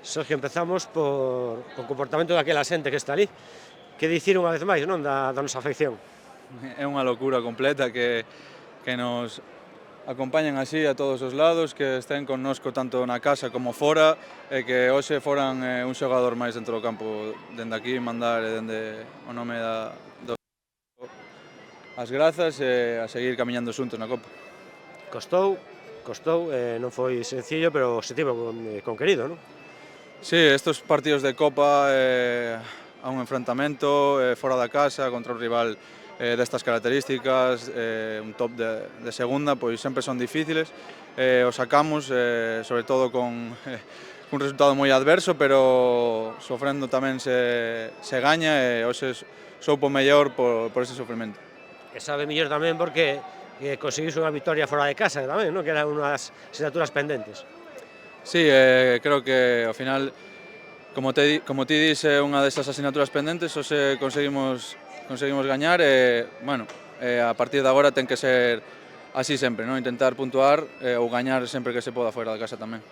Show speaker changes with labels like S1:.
S1: Sergio, empezamos por o comportamento daquela xente que está ali. Que dicir unha vez máis, non, da nosa afección.
S2: É unha locura completa que nos acompañen así a todos os lados, que estén connosco tanto na casa como fora, e que hoxe foran un xogador máis dentro do campo. Dende aquí mandar dende o nome do as grazas e a seguir camiñando xuntos na Copa.
S1: Costou, non foi sencillo, pero se tivo conquerido, non?
S2: Sí, estos partidos de Copa a un enfrentamento fora da casa contra un rival destas características, un top de segunda, pois sempre son difíciles. O sacamos, sobre todo con un resultado moi adverso, pero sofrendo tamén se gaña e hoxe soupo mellor por ese sofrimento.
S1: E sabe mellor tamén porque conseguiuse unha victoria fora de casa tamén, non? Que era unha das asignaturas pendentes.
S2: Sí, creo que ao final, como ti dis, é unha desas asignaturas pendentes, hoxe conseguimos gañar e, bueno, a partir de agora ten que ser así sempre, non? Intentar puntuar ou gañar sempre que se poda fora da casa tamén.